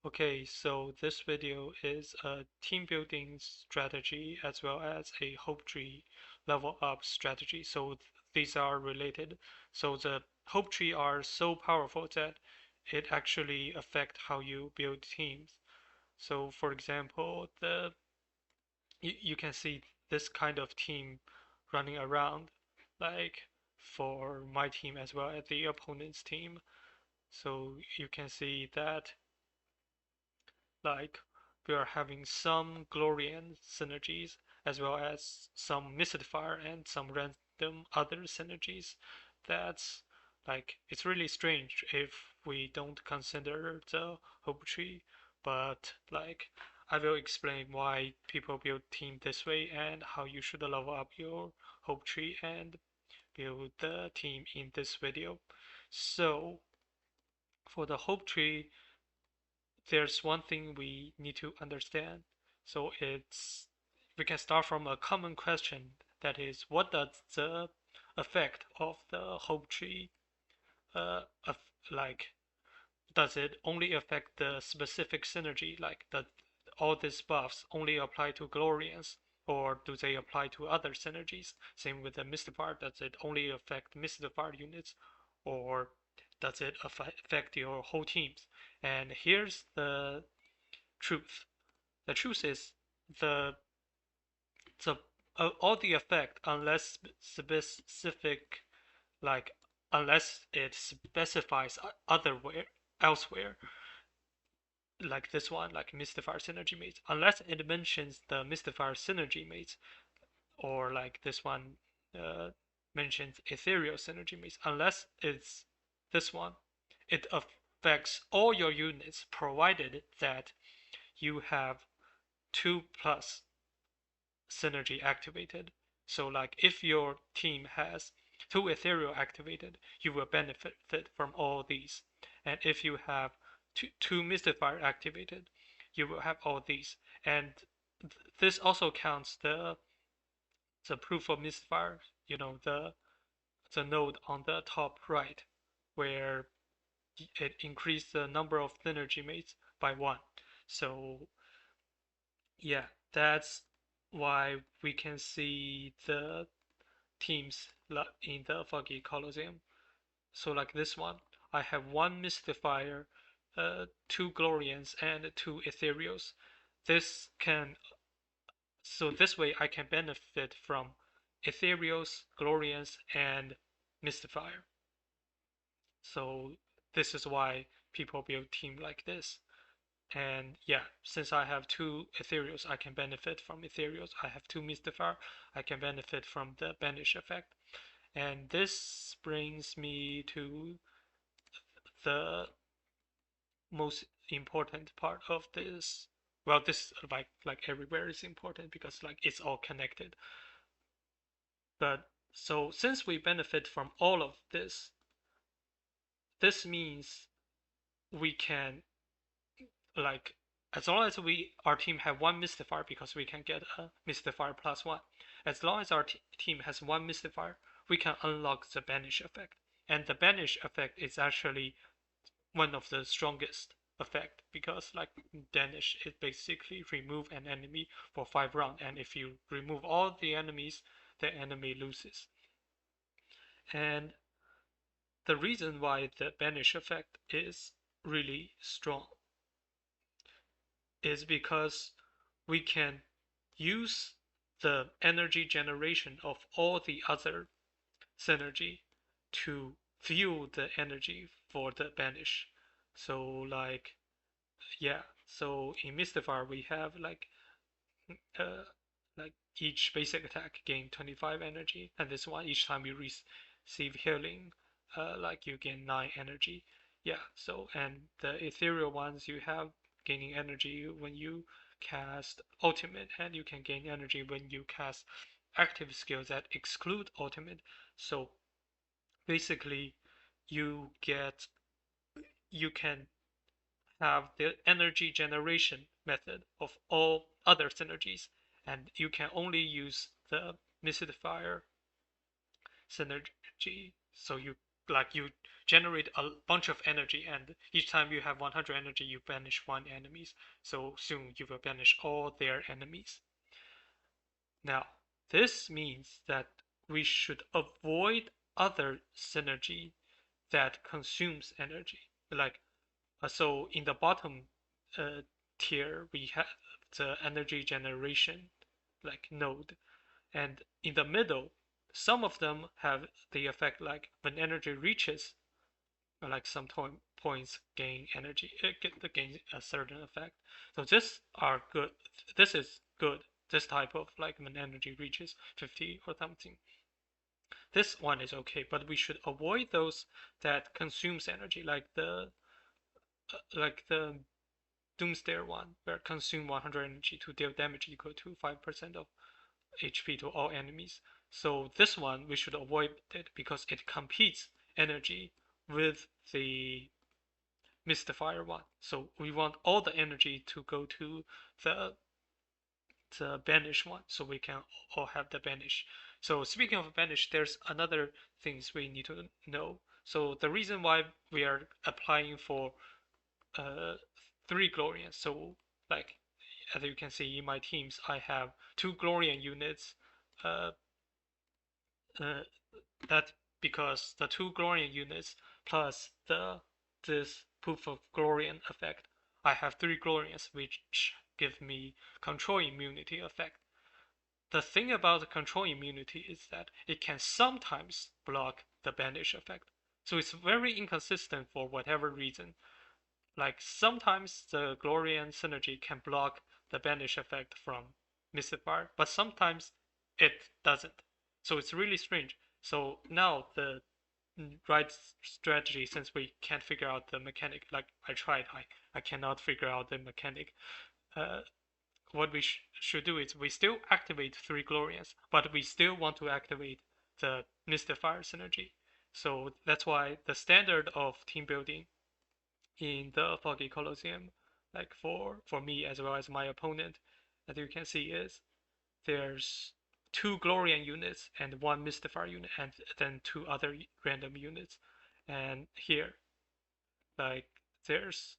Okay, so this video is a team building strategy as well as a hope tree level up strategy. So these are related. So the hope tree are so powerful that it actually affect how you build teams. So for example, you can see this kind of team running around, like for my team as well as the opponent's team. So you can see that like we are having some Glorian synergies as well as some Mystifier and some random other synergies. That's like it's really strange if we don't consider the hope tree, but like I will explain why people build team this way and how you should level up your hope tree and build the team in this video. So for the hope tree, there's one thing we need to understand. So we can start from a common question, that is, what does the effect of the hope tree of, like does it only affect the specific synergy, like that all these buffs only apply to Glorians, or do they apply to other synergies? Same with the Mystifier, does it only affect Mystifier units, or does it affect your whole teams? And here's the truth. The truth is the the all the effect unless specific, like unless it specifies otherwhere elsewhere, like this one, like Mystifier synergy mates, unless it mentions the Mystifier synergy mates, or like this one uh, mentions ethereal synergy mates, unless it's this one, it affects all your units provided that you have 2+ synergy activated. So like if your team has 2 ethereal activated, you will benefit from all these. And if you have two mystifier activated, you will have all these. And this also counts the proof of mystifier, the node on the top right, where it increased the number of synergy mates by 1. So yeah, that's why we can see the teams in the Foggy Colosseum. So like this one, I have one Mystifier, two Glorians, and two Ethereals. This can so this way I can benefit from Ethereals, Glorians, and Mystifier. So this is why people build team like this. And yeah, since I have two Ethereals, I can benefit from Ethereals. I have two Mystifier, I can benefit from the banish effect. And this brings me to the most important part of this. Well, this like everywhere is important because like it's all connected. But so since we benefit from all of this, this means we can, like, as long as our team have one mystifier, because we can get a mystifier +1. As long as our team has one mystifier, we can unlock the banish effect. And the banish effect is actually one of the strongest effect, because like banish, it basically remove an enemy for 5 rounds, and if you remove all the enemies, the enemy loses. And the reason why the banish effect is really strong is because we can use the energy generation of all the other synergy to fuel the energy for the banish. So like, yeah, so in Mystifier we have uh like each basic attack gain 25 energy, and this one each time you receive healing, like you gain 9 energy. Yeah, so and the ethereal ones you have gaining energy when you cast ultimate, and you can gain energy when you cast active skills that exclude ultimate. So basically you can have the energy generation method of all other synergies, and you can only use the mystifier synergy. So you like you generate a bunch of energy, and each time you have 100 energy, you banish one enemies. So soon you will banish all their enemies. Now, this means that we should avoid other synergy that consumes energy. Like, so in the bottom uh, tier, we have the energy generation, like node, and in the middle, some of them have the effect like when energy reaches like some points gain energy, it gains a certain effect. So this are good. This is good. This type of like when energy reaches 50 or something. This one is okay, but we should avoid those that consumes energy, like the Doomsday one, where consume 100 energy to deal damage equal to 5% of HP to all enemies. So this one we should avoid it because it competes energy with the Mystifier one. So we want all the energy to go to the the banish one, so we can all have the banish. So speaking of banish, there's another things we need to know. So the reason why we are applying for uh, 3 Glorians, so like as you can see in my teams, I have 2 Glorian units. Uh, uh, that because the 2 Glorian units plus this proof of Glorian effect, I have 3 Glorians which give me control immunity effect. The thing about the control immunity is that it can sometimes block the banish effect. So it's very inconsistent for whatever reason. Like sometimes the Glorian synergy can block the banish effect from Mystifier, but sometimes it doesn't. So it's really strange. So now the right strategy, since we can't figure out the mechanic, like I tried, I cannot figure out the mechanic. Uh, what we should do is we still activate 3 Glorians, but we still want to activate the Mystifier synergy. So that's why the standard of team building in the Foggy Colosseum, like for me as well as my opponent, as you can see, is there's 2 Glorian units and 1 Mystifier unit, and then 2 other random units. And here, like there's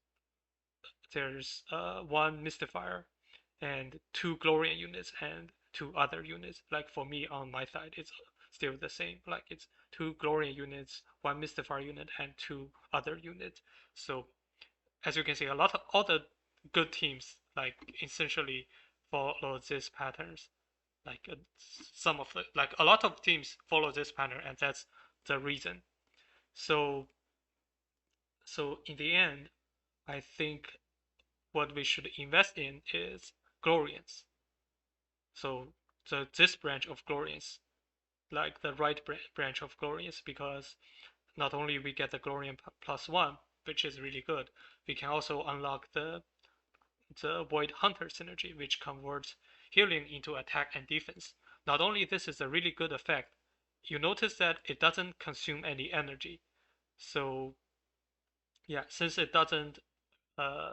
there's 1 Mystifier and 2 Glorian units and 2 other units. Like for me on my side, it's still the same. Like it's 2 Glorian units, 1 Mystifier unit, and 2 other units. So as you can see, a lot of all the good teams like essentially follow these patterns. Like some of the like a lot of teams follow this pattern, and that's the reason. So in the end, I think what we should invest in is Glorians. So this branch of Glorians, like the right branch of Glorians, because not only we get the Glorian +1, which is really good, we can also unlock the Void Hunter synergy, which converts healing into attack and defense. Not only this is a really good effect, you notice that it doesn't consume any energy. So yeah, uh,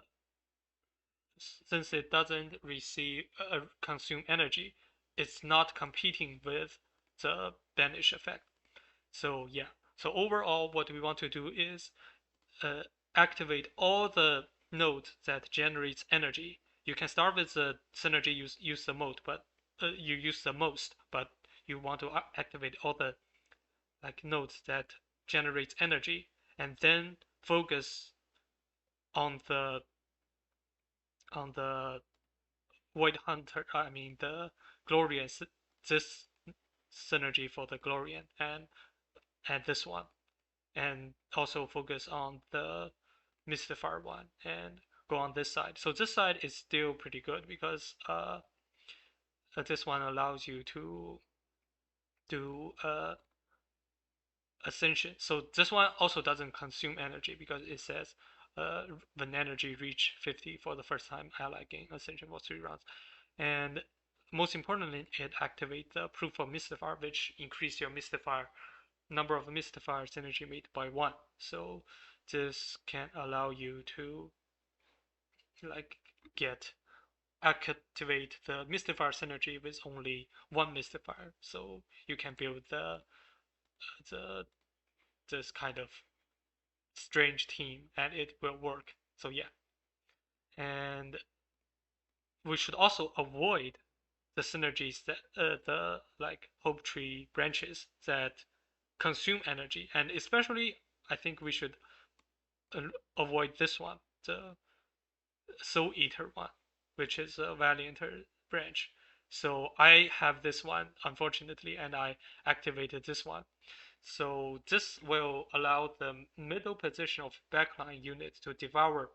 since it doesn't receive consume energy, it's not competing with the banish effect. So yeah, so overall, what we want to do is uh, activate all the nodes that generates energy. You can start with the synergy use the most, but you use the most, but you want to activate all the like nodes that generates energy, and then focus on the Void Hunter. I mean the Glorious, this synergy for the Glorian and this one, and also focus on the Mystifier one and go on this side. So this side is still pretty good because this one allows you to do ascension. So this one also doesn't consume energy because it says when energy reach 50 for the first time, ally gain ascension for 3 rounds. And most importantly, it activates the proof of Mystifier, which increase your Mystifier number of Mystifiers energy made by 1. So this can allow you to like get activate the Mystifier synergy with only 1 Mystifier. So you can build the this kind of strange team, and it will work. So yeah, and we should also avoid the synergies that the like hope tree branches that consume energy, and especially I think we should avoid this one, the Soul Eater one, which is a Valiant branch. So I have this one, unfortunately, and I activated this one. So this will allow the middle position of backline unit to devour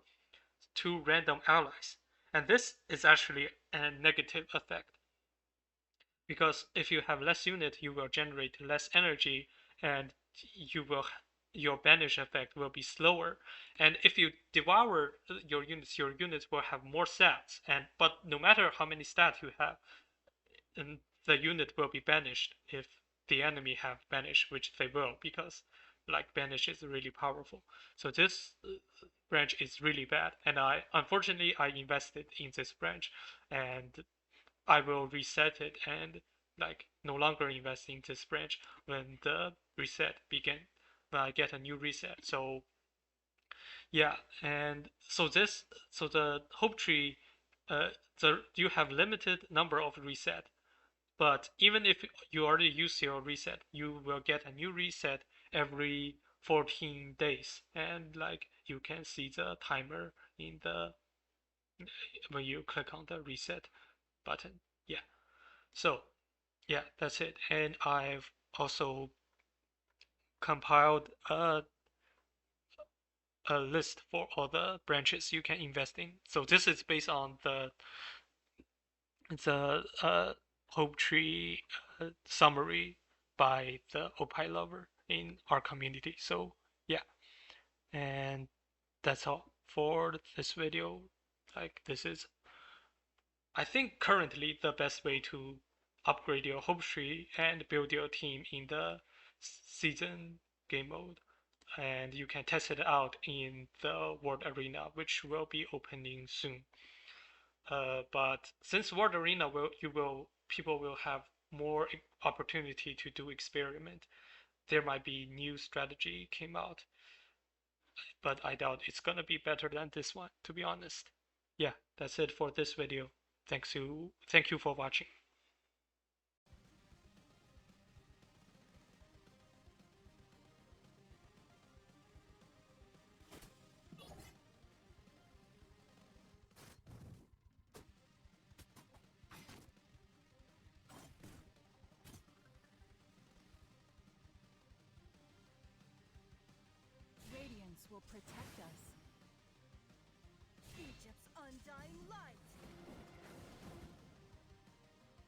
two random allies. And this is actually a negative effect, because if you have less unit, you will generate less energy, and you will your banish effect will be slower. And if you devour your units will have more stats. And but no matter how many stats you have, and the unit will be banished if the enemy have banish, which they will, because like banish is really powerful. So this branch is really bad, and I unfortunately I invested in this branch, and I will reset it and like no longer invest in this branch when the reset begin, when I get a new reset. So yeah, and so the hope tree, uh, you have limited number of reset, but even if you already use your reset, you will get a new reset every 14 days, and like you can see the timer in the when you click on the reset button. Yeah. So yeah, that's it. And I've also compiled a list for all the branches you can invest in. So this is based on the Hope Tree summary by the Opie lover in our community. So yeah, and that's all for this video. Like this is, I think, currently the best way to upgrade your Hope Tree and build your team in the season game mode. And you can test it out in the World Arena, which will be opening soon. But since World Arena people will have more opportunity to do experiment. There might be new strategy came out, but I doubt it's gonna be better than this one, to be honest. Yeah, that's it for this video. Thank you for watching. Radiance will protect us. Egypt's undying light!